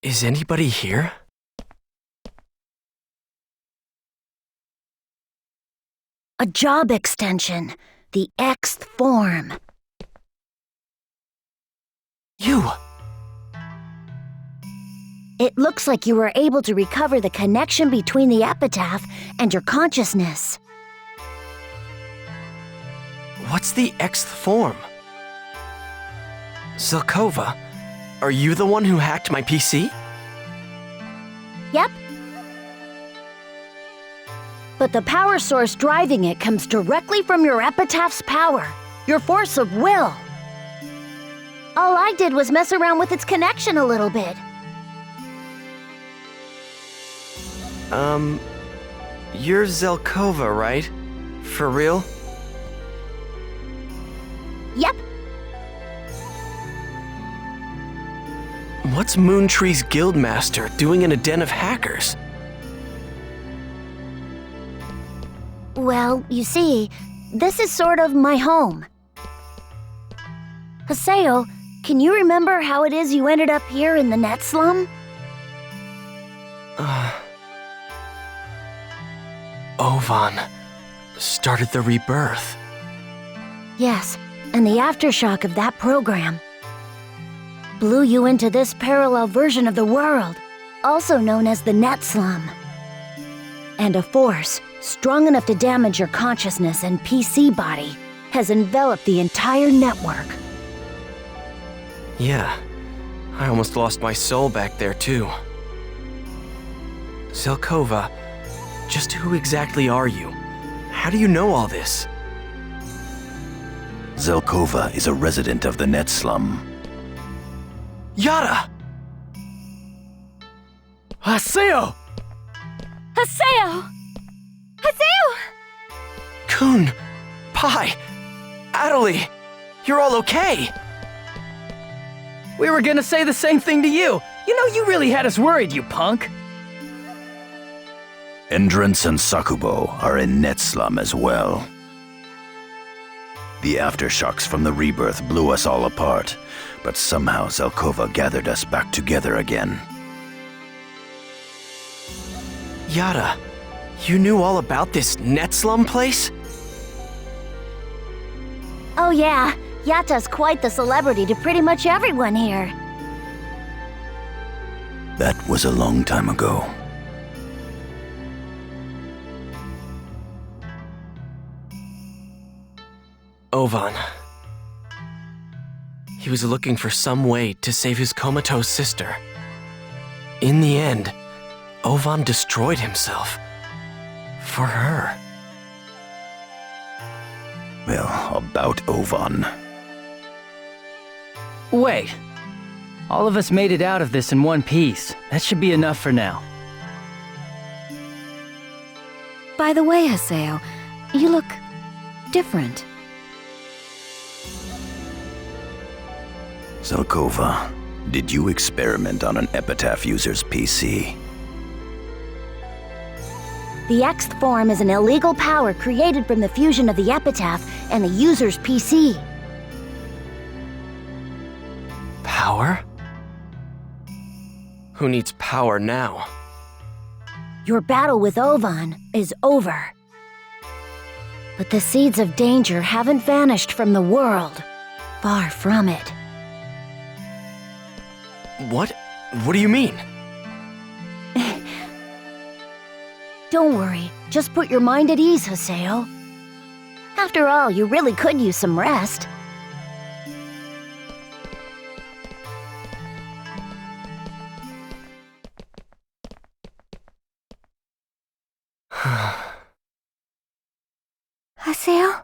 Is anybody here? A job extension. The Xth form. You! It looks like you were able to recover the connection between the epitaph and your consciousness. What's the Xth form? Zelkova, are you the one who hacked my PC? Yep. But the power source driving it comes directly from your epitaph's power, your force of will. All I did was mess around with its connection a little bit. You're Zelkova, right? For real? Yep. What's Moontree's guildmaster doing in a den of hackers? Well, you see, this is sort of my home. Haseo, can you remember how it is you ended up here in the net slum? Ovan started the rebirth. Yes, and the aftershock of that program blew you into this parallel version of the world, also known as the net slum. And a force strong enough to damage your consciousness and PC body has enveloped the entire network. Yeah, I almost lost my soul back there too. Zelkova, just who exactly are you? How do you know all this? Zelkova is a resident of the net slum. Yada! Haseo! Haseo! Haseo! Kun! Pai! Adelie! You're all okay! We were gonna say the same thing to you. You know, you really had us worried, you punk. Endurance and Sakubo are in net slum as well. The aftershocks from the rebirth blew us all apart, but somehow Zelkova gathered us back together again. Yada, you knew all about this net slum place? Oh yeah, Yata's quite the celebrity to pretty much everyone here. That was a long time ago. Ovan. He was looking for some way to save his comatose sister. In the end, Ovan destroyed himself. For her. Well, about Ovan. Wait. All of us made it out of this in one piece. That should be enough for now. By the way, Haseo, you look different. Zelkova, did you experiment on an epitaph user's PC? The Xth form is an illegal power created from the fusion of the epitaph and the user's PC. Power? Who needs power now? Your battle with Ovan is over. But the seeds of danger haven't vanished from the world. Far from it. What? What do you mean? Don't worry, just put your mind at ease, Haseo. After all, you really could use some rest. Haseo?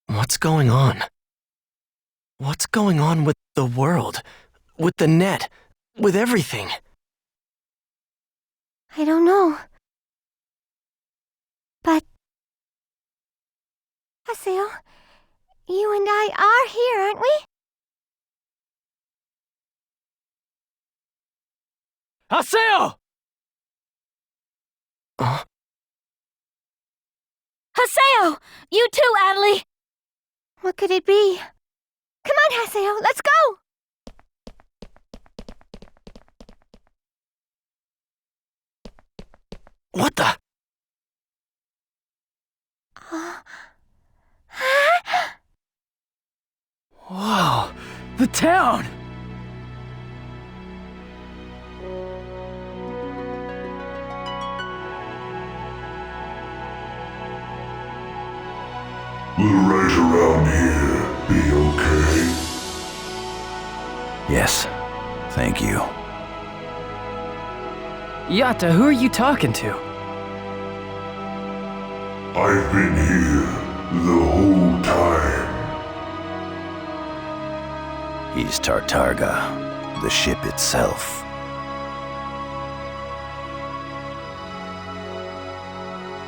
What's going on? What's going on with the world? With the net? With everything? I don't know. But... Haseo, you and I are here, aren't we? Haseo! Haseo! You too, Adelie! What could it be? Come on, Haseo, let's go! What the? Whoa, the town! Will right around here be okay? Yes, thank you. Yatta, who are you talking to? I've been here the whole time. He's Tartarga, the ship itself.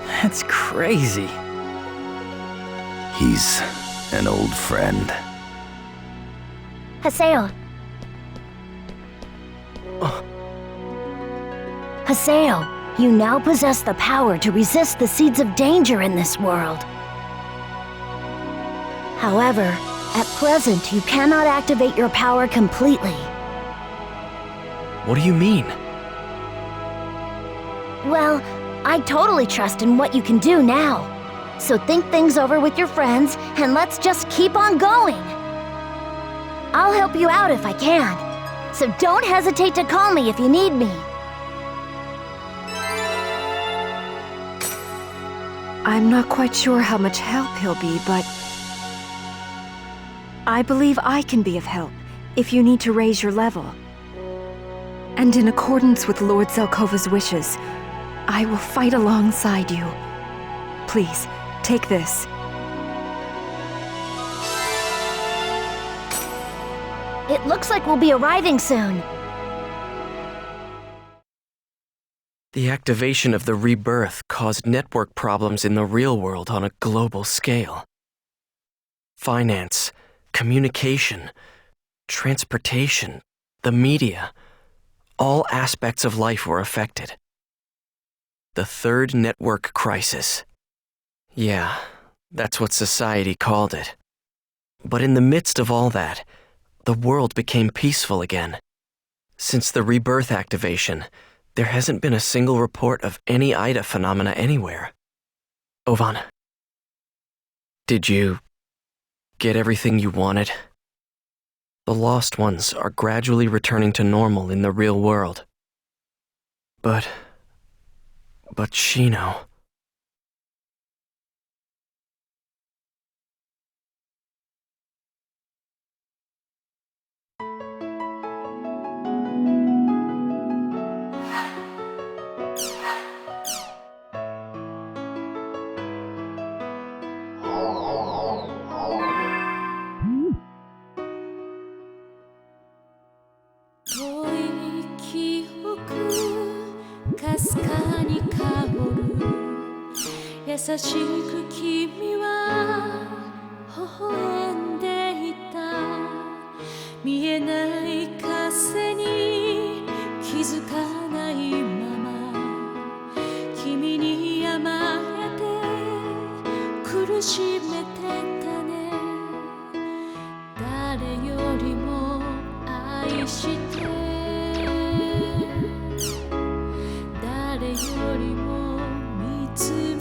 That's crazy. He's an old friend. Haseo. Haseo, you now possess the power to resist the seeds of danger in this world. However, at present, you cannot activate your power completely. What do you mean? Well, I totally trust in what you can do now. So think things over with your friends, and let's just keep on going. I'll help you out if I can. So don't hesitate to call me if you need me. I'm not quite sure how much help he'll be, but I believe I can be of help if you need to raise your level. And in accordance with Lord Zelkova's wishes, I will fight alongside you. Please, take this. It looks like we'll be arriving soon. The activation of the rebirth caused network problems in the real world on a global scale. Finance, communication, transportation, the media, all aspects of life were affected. The third network crisis. Yeah, that's what society called it. But in the midst of all that, the world became peaceful again. Since the rebirth activation, there hasn't been a single report of any Ida phenomena anywhere. Ovan, did you get everything you wanted? The lost ones are gradually returning to normal in the real world. But Shino...優しく君は微笑んでいた見えない風に気づかないまま君に甘えて苦しめてたね誰よりも愛して誰よりも見つめ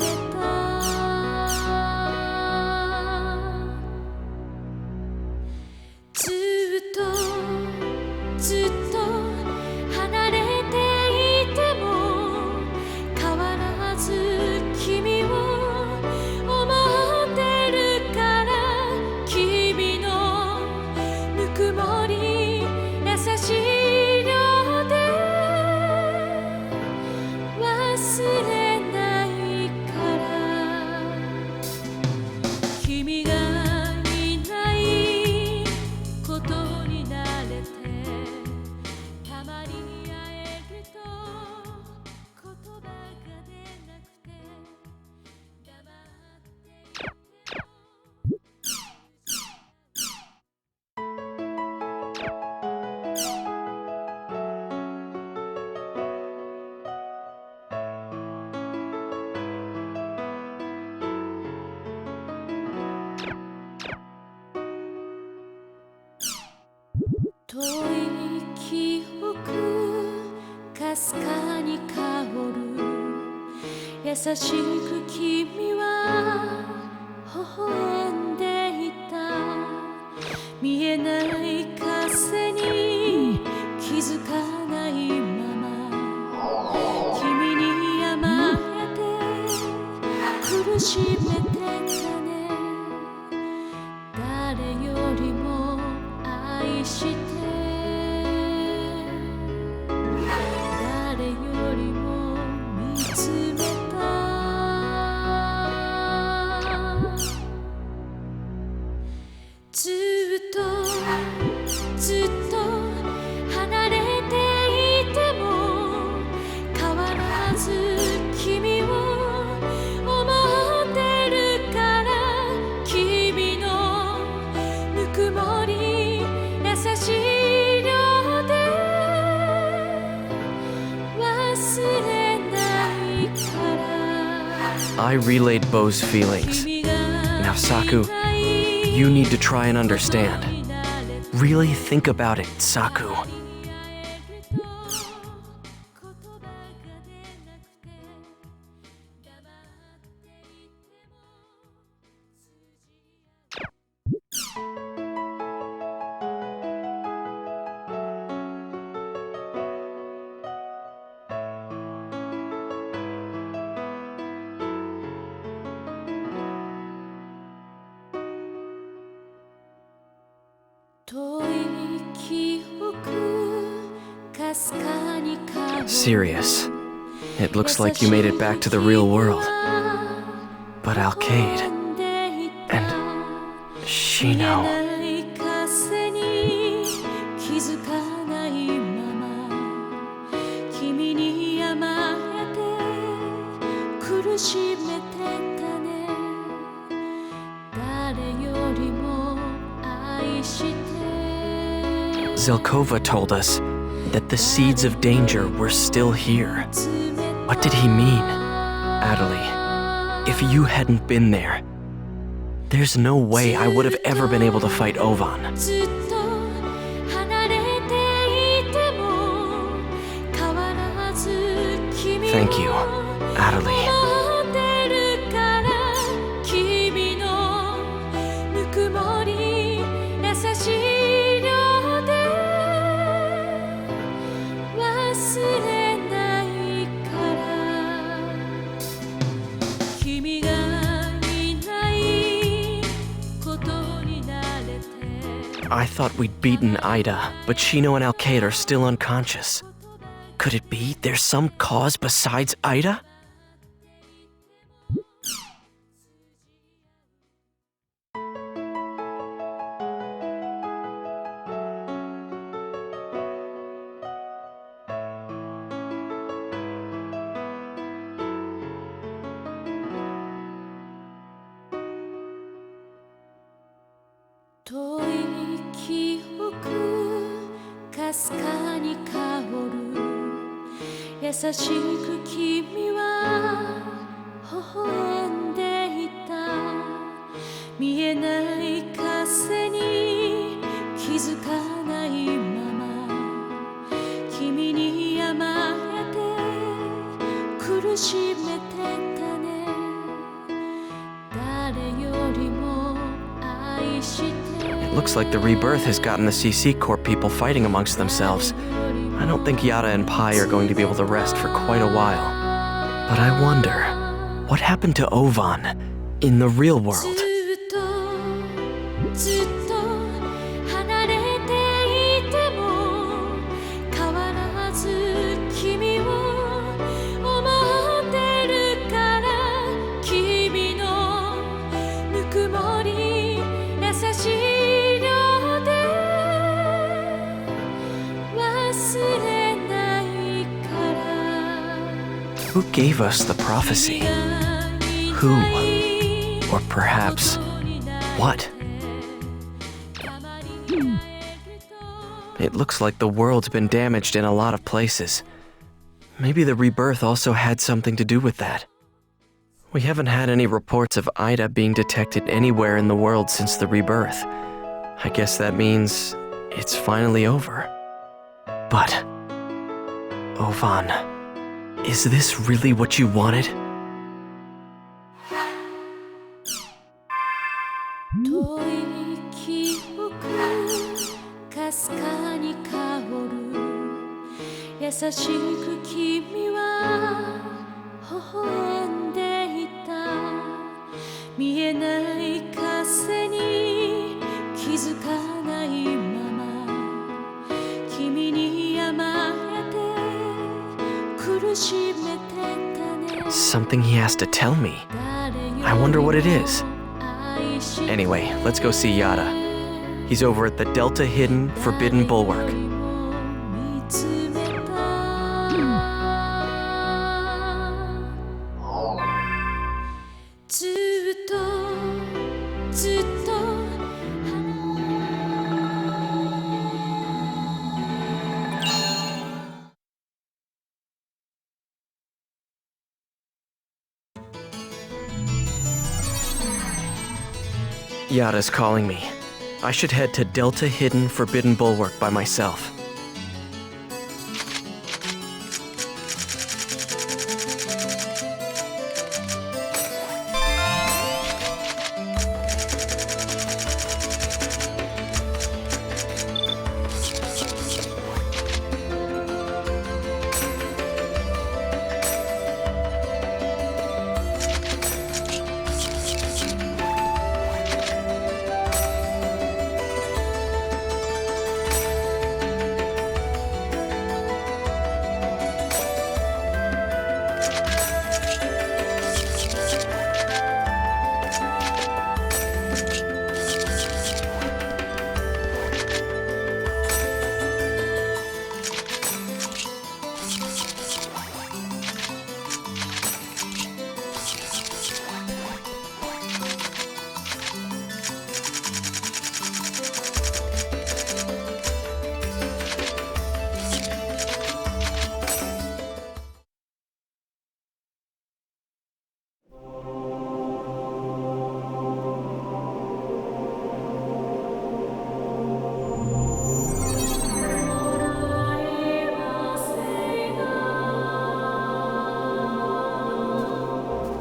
遠い記憶かすかに香るしく君は微笑んでいた見えない風に気づかないまま君に甘えて苦しめてたね誰よりも愛して誰よりも見つめたずっとずっと離れていても変わらず君を思ってるから君のぬくもり優しい量で忘れないから I relayed Bo's feelings. Now, Saku, you need to try and understand. Really think about it, Saku. Serious. It looks like you made it back to the real world. But Alcade and Shino. Zelkova told us that the seeds of danger were still here. What did he mean? Adelie, if you hadn't been there, there's no way I would have ever been able to fight Ovan. Thank you, Adelie. I thought we'd beaten Ida, but Shino and Alcade are still unconscious. Could it be there's some cause besides Ida? It looks like the Rebirth has gotten the CC Corp people fighting amongst themselves. I don't think Yada and Pai are going to be able to rest for quite a while. But I wonder, what happened to Ovan in the real world? Who gave us the prophecy? Who? Or perhaps, what? It looks like the world's been damaged in a lot of places. Maybe the Rebirth also had something to do with that. We haven't had any reports of Ida being detected anywhere in the world since the Rebirth. I guess that means it's finally over. But, Ovan, is this really what you wanted? 優しく君は微笑んでいた見えない風に気づかないまま君に甘えて苦しめてたね Something he has to tell me. I wonder what it is. Anyway, let's go see Yada. He's over at the Delta Hidden Forbidden Bulwark. Yada's calling me. I should head to Delta Hidden Forbidden Bulwark by myself.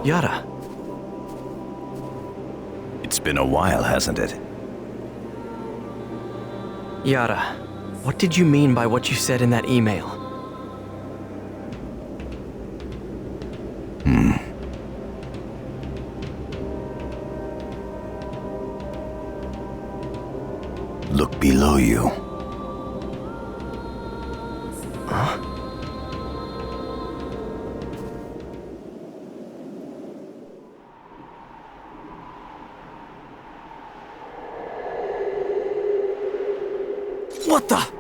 Yada. It's been a while, hasn't it? Yada, what did you mean by what you said in that email? Look below you. Huh? What the?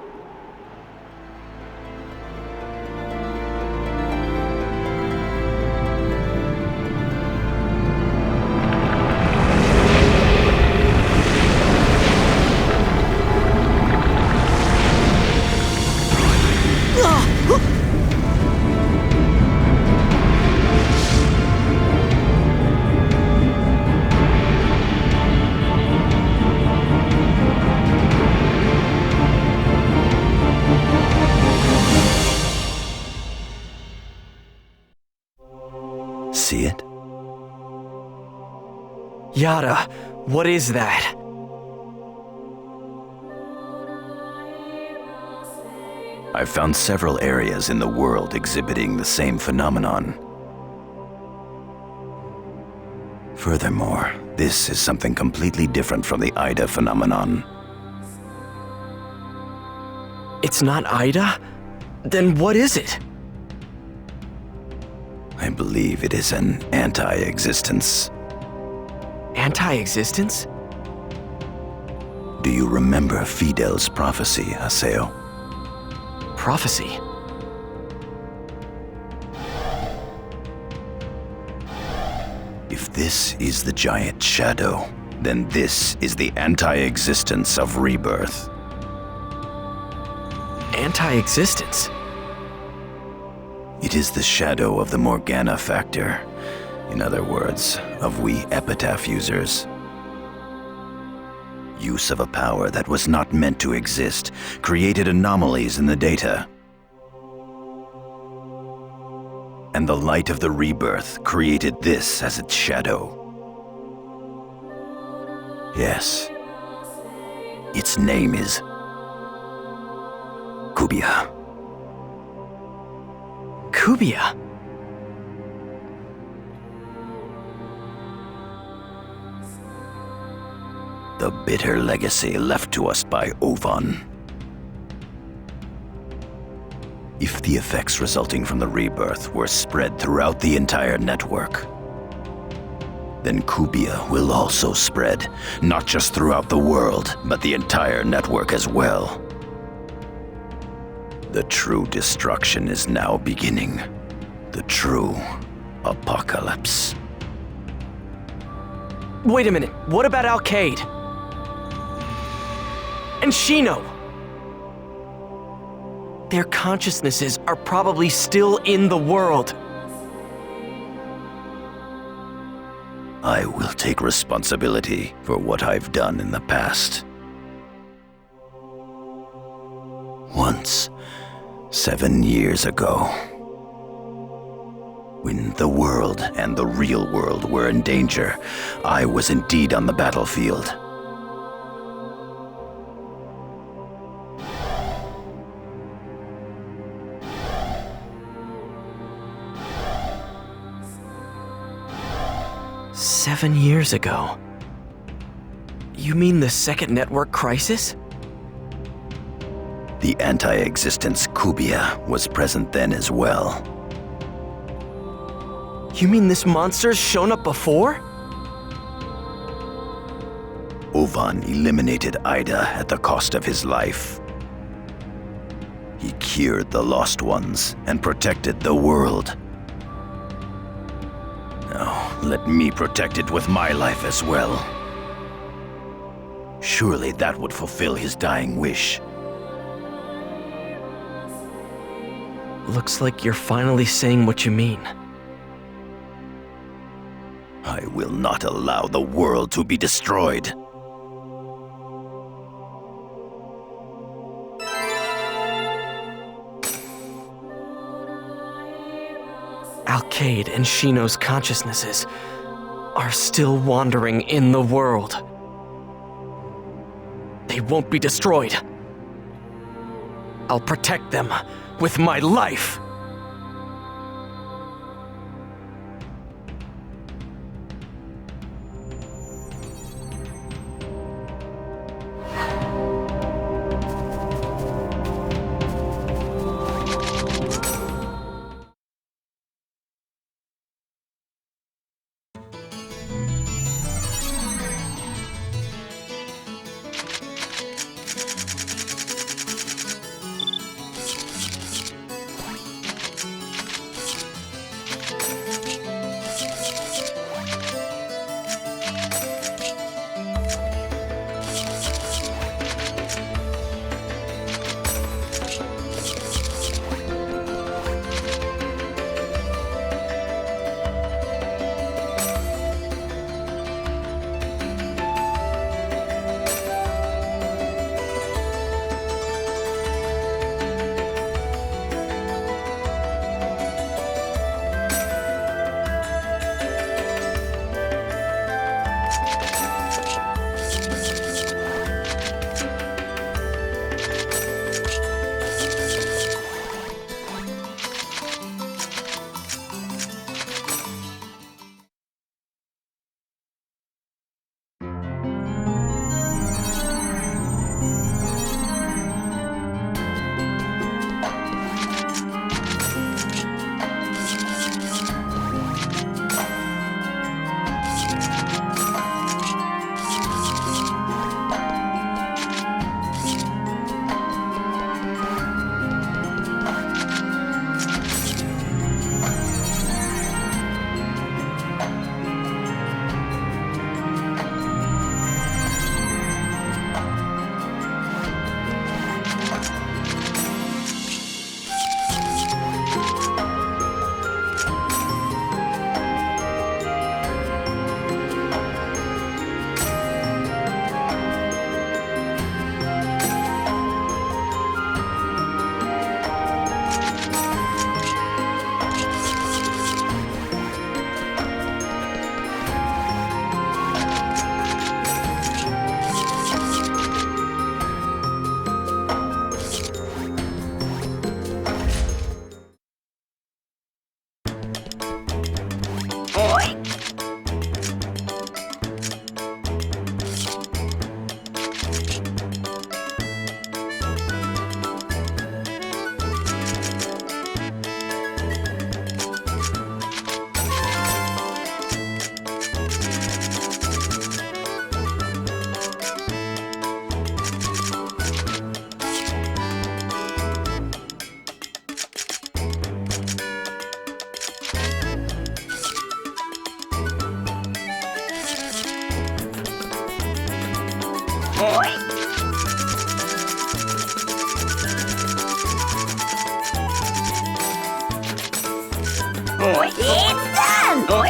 See it? Yada, what is that? I've found several areas in the world exhibiting the same phenomenon. Furthermore, this is something completely different from the Ida phenomenon. It's not Ida? Then what is it? I believe it is an anti-existence. Anti-existence? Do you remember Fidel's prophecy, Haseo? Prophecy? If this is the giant shadow, then this is the anti-existence of rebirth. Anti-existence? It is the shadow of the Morgana factor. In other words, of we epitaph users. Use of a power that was not meant to exist created anomalies in the data. And the light of the rebirth created this as its shadow. Yes. Its name is Kubia. Kubia. The bitter legacy left to us by Ovan. If the effects resulting from the rebirth were spread throughout the entire network, then Kubia will also spread, not just throughout the world, but the entire network as well. The true destruction is now beginning. The true apocalypse. Wait a minute, what about Alcade? And Shino? Their consciousnesses are probably still in the world. I will take responsibility for what I've done in the past. Once, 7 years ago, when the world and the real world were in danger, I was indeed on the battlefield. 7 years ago? You mean the second network crisis? The anti-existence Kubia was present then as well. You mean this monster's shown up before? Ovan eliminated Ida at the cost of his life. He cured the lost ones and protected the world. Now, let me protect it with my life as well. Surely that would fulfill his dying wish. Looks like you're finally saying what you mean. I will not allow the world to be destroyed. Alcade and Shino's consciousnesses are still wandering in the world. They won't be destroyed. I'll protect them with my life. It's done! It's done!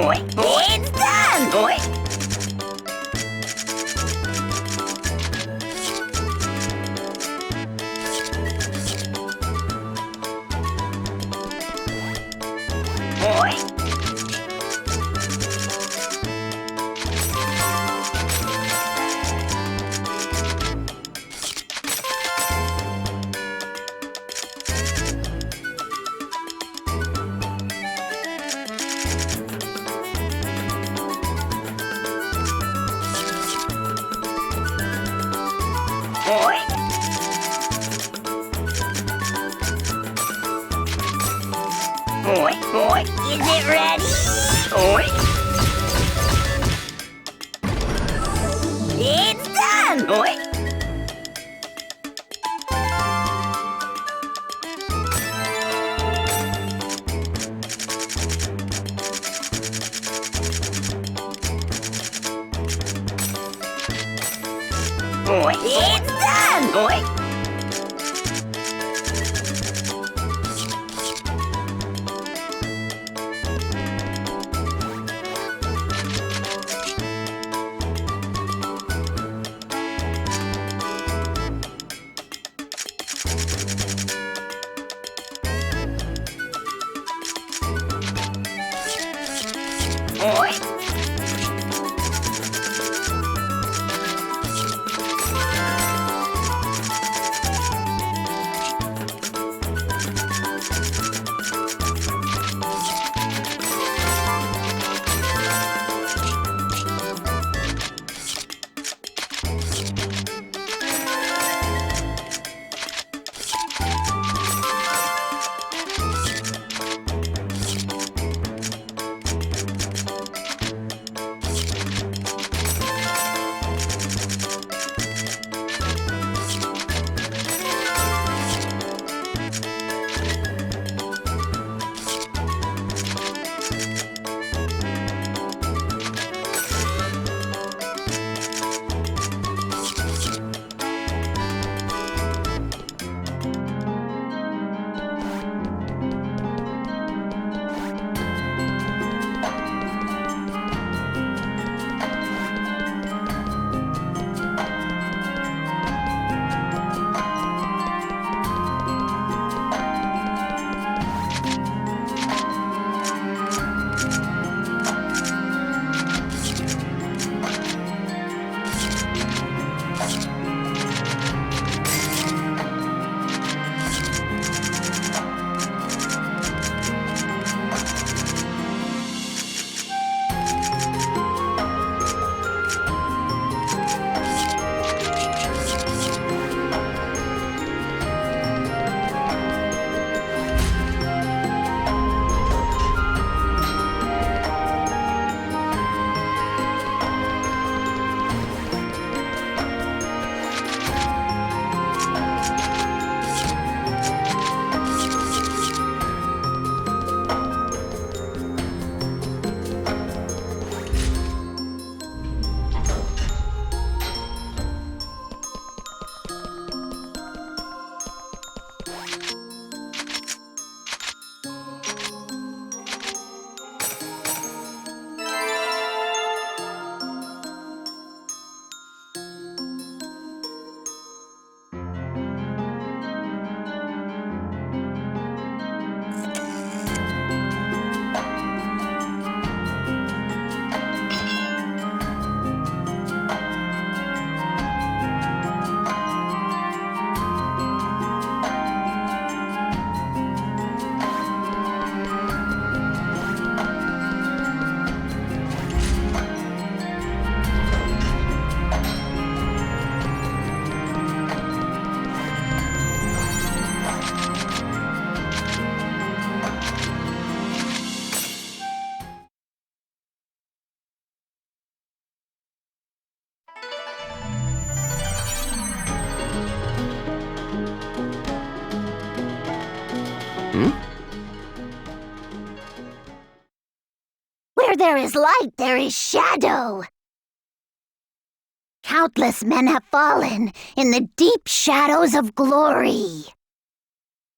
It's done! It's done! It's done! Is it ready? It's done! It's done! Where there is light, there is shadow. Countless men have fallen in the deep shadows of glory.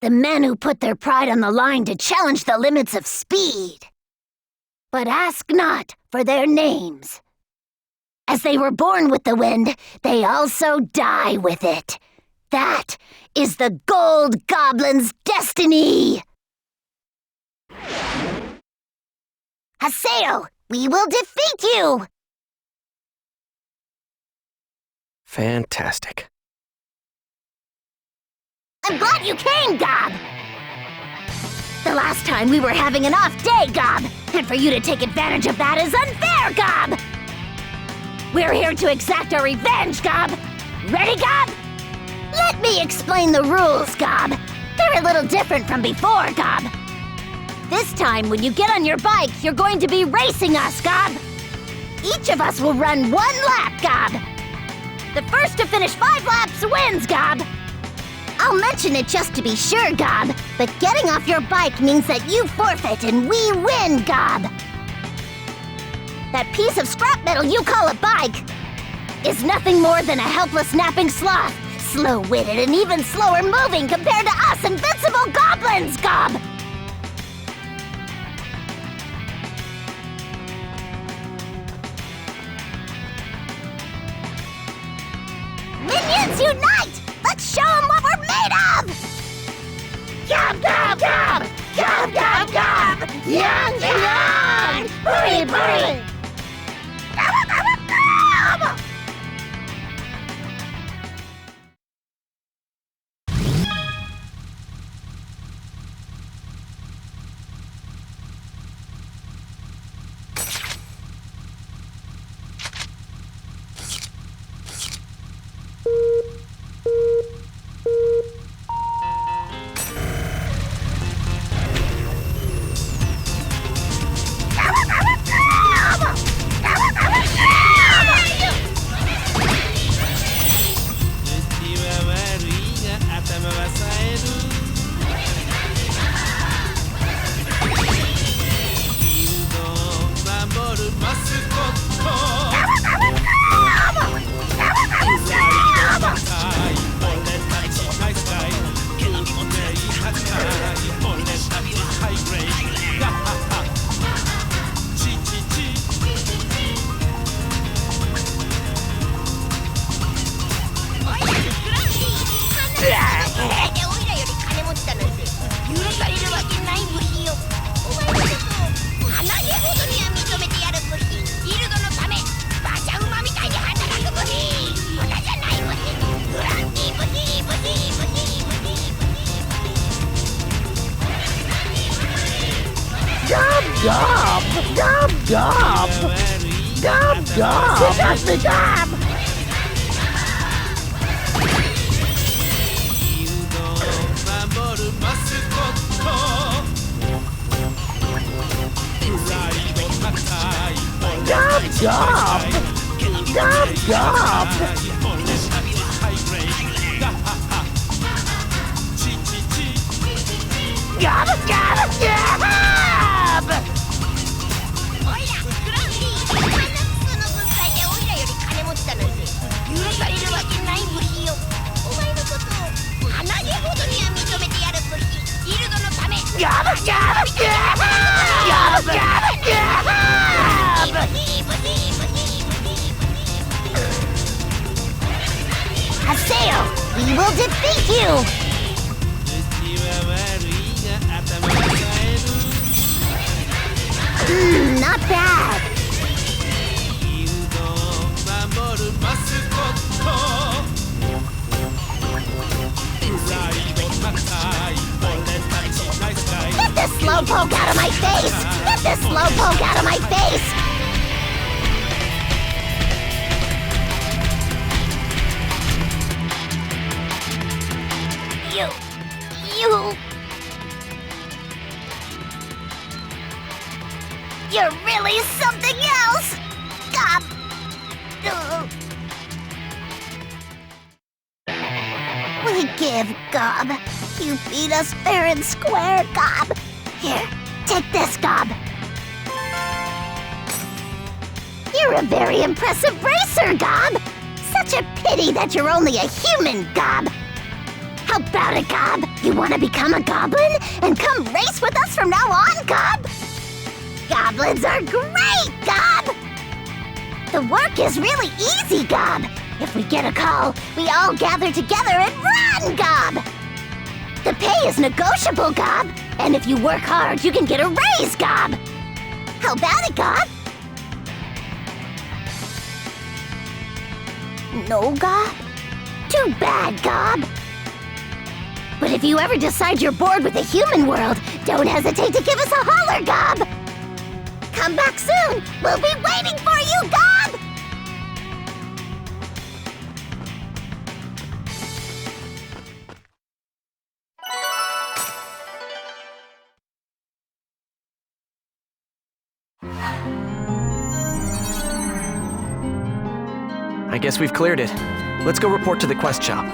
The men who put their pride on the line to challenge the limits of speed. But ask not for their names. As they were born with the wind, they also die with it. That is the Gold Goblin's destiny! Haseo, we will defeat you! Fantastic. I'm glad you came, Gob! The last time we were having an off day, Gob, and for you to take advantage of that is unfair, Gob! We're here to exact our revenge, Gob! Ready, Gob? Let me explain the rules, Gob. They're a little different from before, Gob. This time, when you get on your bike, you're going to be racing us, Gob. Each of us will run 1 lap, Gob. The first to finish 5 laps wins, Gob. I'll mention it just to be sure, Gob, but getting off your bike means that you forfeit and we win, Gob. That piece of scrap metal you call a bike is nothing more than a helpless napping sloth, slow-witted and even slower moving compared to us invincible goblins, Gob. Minions unite! Let's show them what we're made of! Gob, gob, gob! Gob, gob, gob! Young, young! Hurry, hurry! Gob, gob, gob! Gob! Gob, gob! Gob, gob! He got me, gob! Gob, gob! Gob, gob! Gob, gob, gob! Haseo, we will defeat you! Not bad. Get this slowpoke out of my face! Get this slowpoke out of my face! You're really something else! Gob! We give, Gob. You beat us fair and square, Gob. Here, take this, Gob. You're a very impressive racer, Gob. Such a pity that you're only a human, Gob. How about it, Gob? You want to become a goblin and come race with us from now on, Gob? Goblins are great, Gob! The work is really easy, Gob. If we get a call, we all gather together and run, Gob! The pay is negotiable, Gob, and if you work hard, you can get a raise, Gob! How about it, Gob? No, Gob? Too bad, Gob. But if you ever decide you're bored with the human world, don't hesitate to give us a holler, Gob! Come back soon! We'll be waiting for you, Gob! I guess we've cleared it. Let's go report to the quest shop.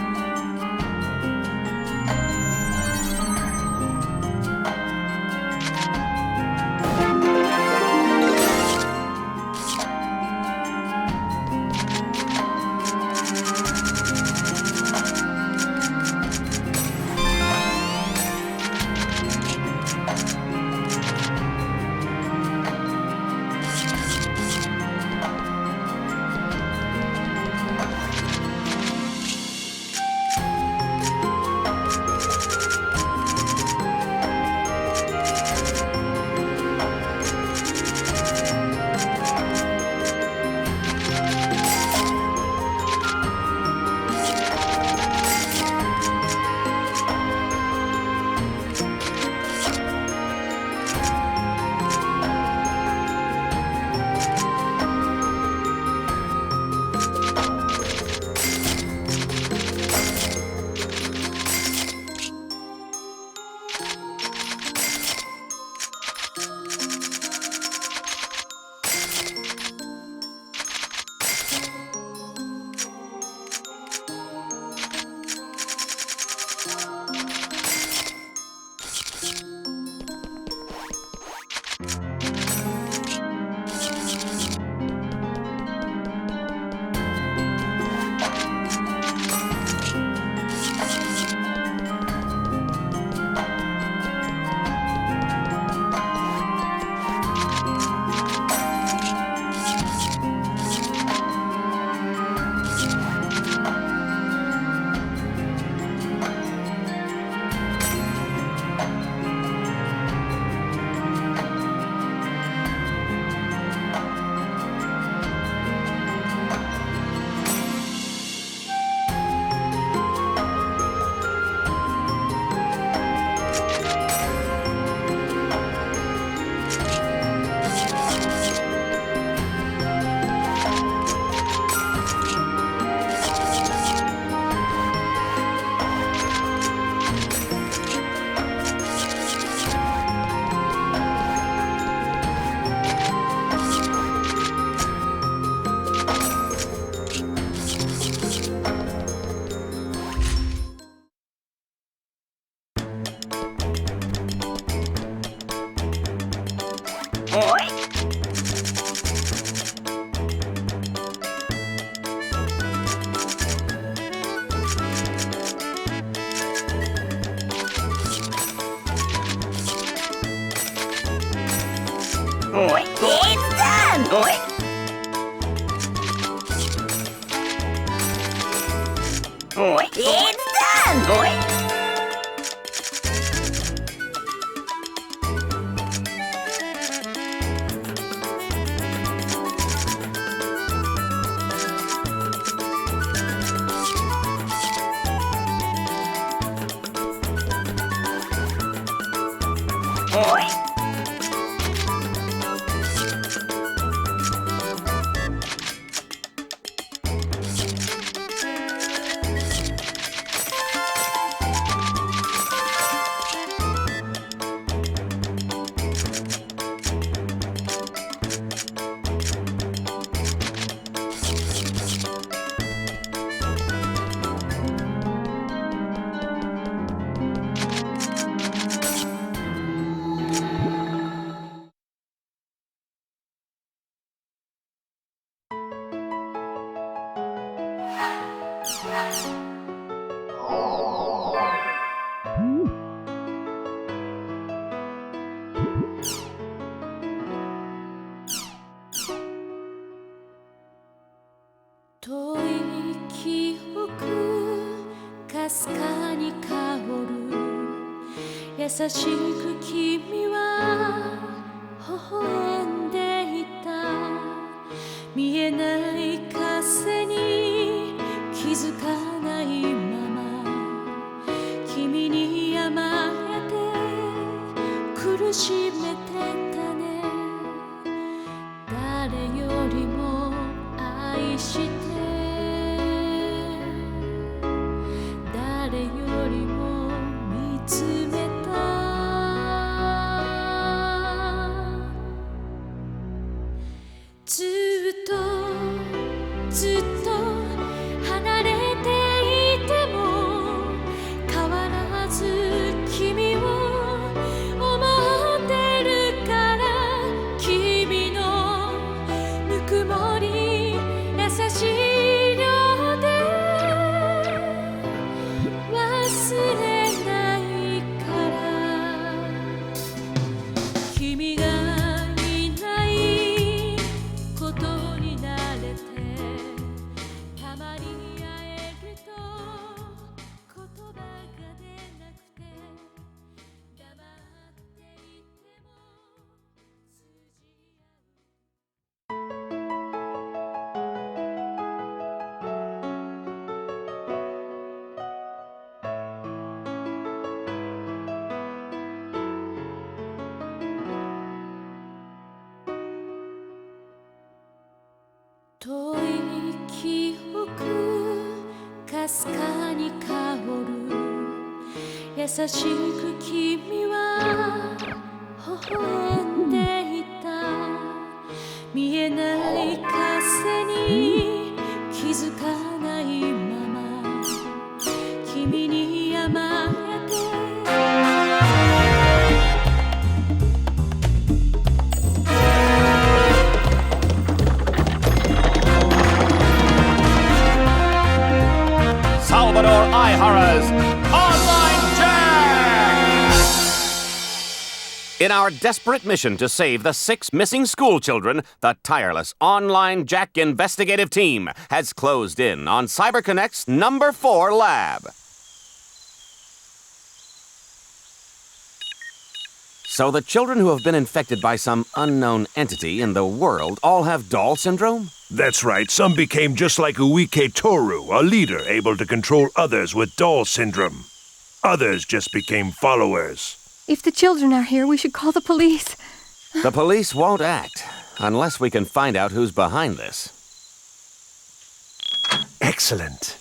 It's done! It's done! 遠い記憶かすかに香る優しく君は微笑んでいた見えない風に気づかないまま君に甘えて苦しめてたね誰よりも愛して誰よりも見つめたずっとずっと離れていても変わらず君を思ってるから君のぬくもり優しい量で忘れないから君がいないことに慣れてたまに会えると言葉が出なくて黙っていても通じ合う遠い記憶かすかに香る優しく君は微笑んでいた見えない風に気づかないまま君に甘えてSalvador Ihara's Online Jack! In our desperate mission to save the 6 missing school children, the tireless Online Jack investigative team has closed in on CyberConnect's number 4 lab. So the children who have been infected by some unknown entity in the world all have doll syndrome? That's right. Some became just like Uike Toru, a leader able to control others with doll syndrome. Others just became followers. If the children are here, we should call the police. The police won't act unless we can find out who's behind this. Excellent.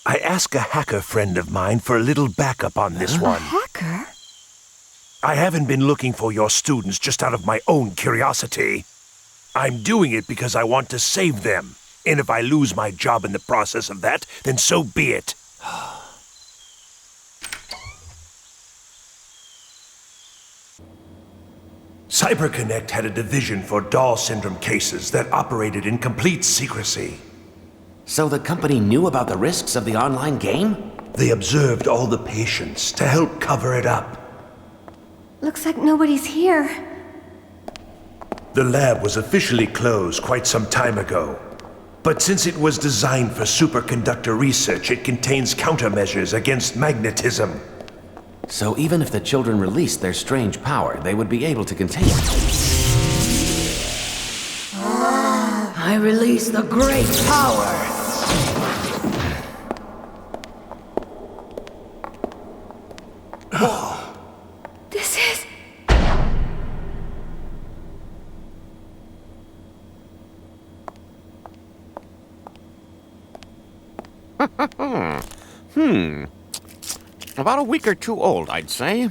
I asked a hacker friend of mine for a little backup on this one. Hacker? I haven't been looking for your students just out of my own curiosity. I'm doing it because I want to save them. And if I lose my job in the process of that, then so be it. CyberConnect had a division for doll syndrome cases that operated in complete secrecy. So the company knew about the risks of the online game? They observed all the patients to help cover it up. Looks like nobody's here. The lab was officially closed quite some time ago. But since it was designed for superconductor research, it contains countermeasures against magnetism. So even if the children released their strange power, they would be able to contain it. I release the great power. This is... About a week or 2 old, I'd say.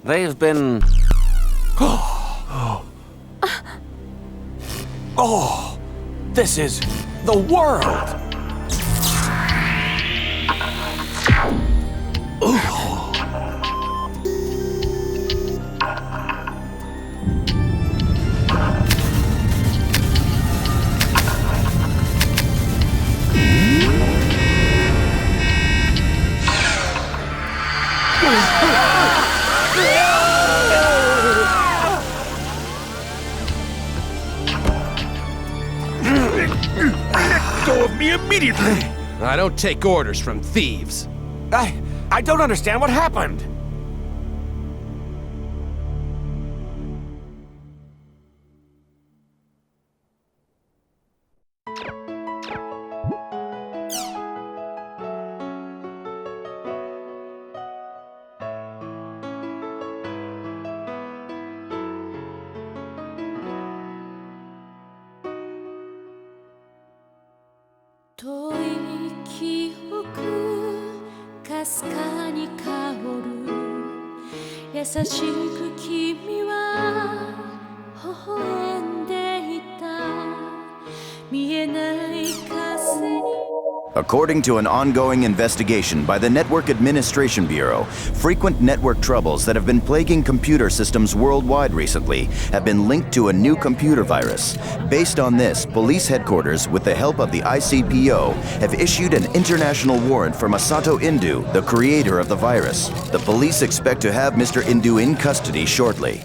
They've been... Oh! This is the world! me immediately! I don't take orders from thieves. I don't understand what happened. According to an ongoing investigation by the Network Administration Bureau, frequent network troubles that have been plaguing computer systems worldwide recently have been linked to a new computer virus. Based on this, police headquarters, with the help of the ICPO, have issued an international warrant for Masato Indu, the creator of the virus. The police expect to have Mr. Indu in custody shortly.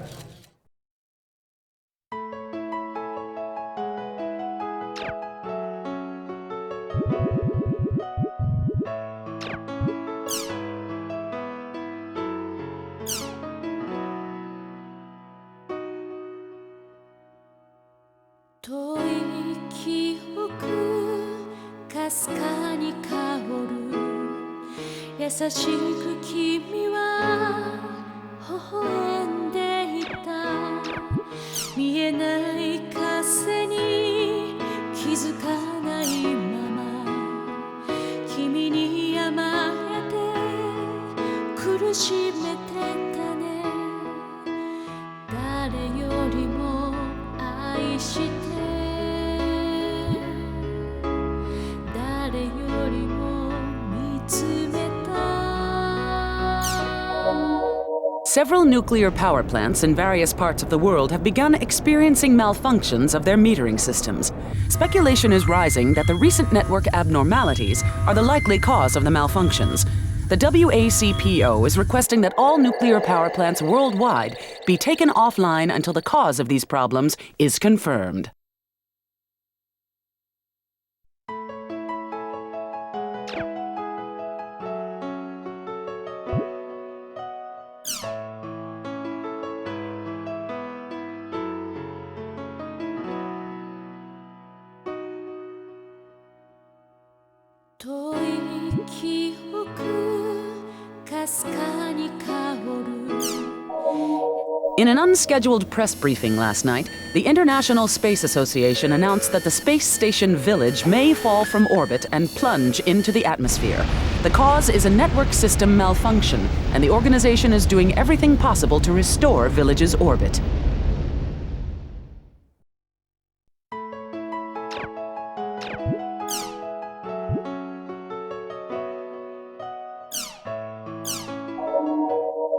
Several nuclear power plants in various parts of the world have begun experiencing malfunctions of their metering systems. Speculation is rising that the recent network abnormalities are the likely cause of the malfunctions. The WACPO is requesting that all nuclear power plants worldwide be taken offline until the cause of these problems is confirmed. In an unscheduled press briefing last night, the International Space Association announced that the space station Village may fall from orbit and plunge into the atmosphere. The cause is a network system malfunction, and the organization is doing everything possible to restore Village's orbit.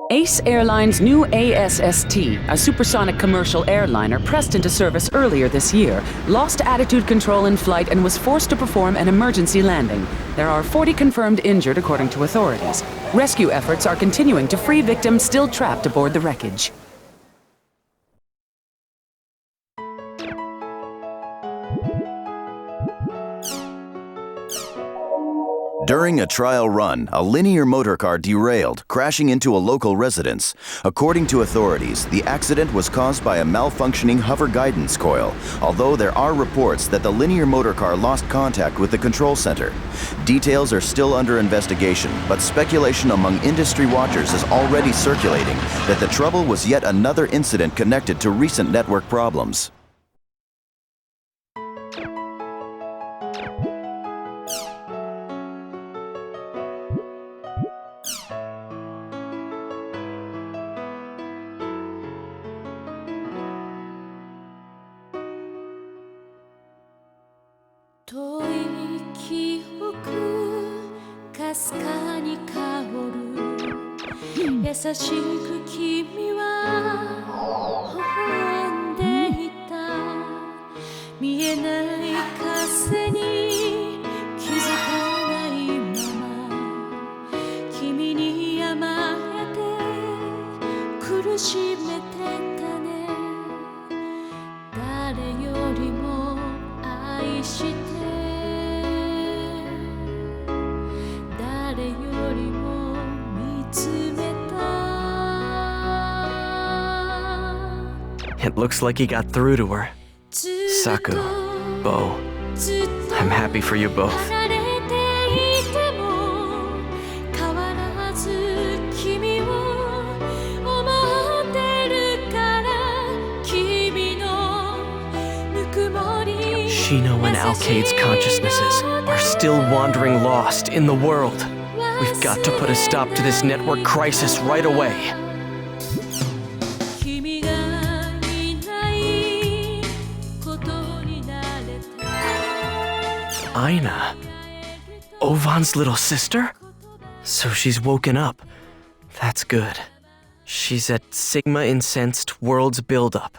Ace Airlines' new ASST, a supersonic commercial airliner pressed into service earlier this year, lost attitude control in flight and was forced to perform an emergency landing. There are 40 confirmed injured, according to authorities. Rescue efforts are continuing to free victims still trapped aboard the wreckage. During a trial run, a linear motorcar derailed, crashing into a local residence. According to authorities, the accident was caused by a malfunctioning hover guidance coil, although there are reports that the linear motorcar lost contact with the control center. Details are still under investigation, but speculation among industry watchers is already circulating that the trouble was yet another incident connected to recent network problems. りも見つめた It looks like he got through to her. Saku, Bo, I'm happy for you both. 離れていても変わらず君を思ってるから君のぬくもり Shino and Alcade's consciousnesses are still wandering lost in the world. We've got to put a stop to this network crisis right away. 君がいないことになれた Aina? Ovan's little sister? So she's woken up. That's good. She's at Sigma Incensed World's buildup.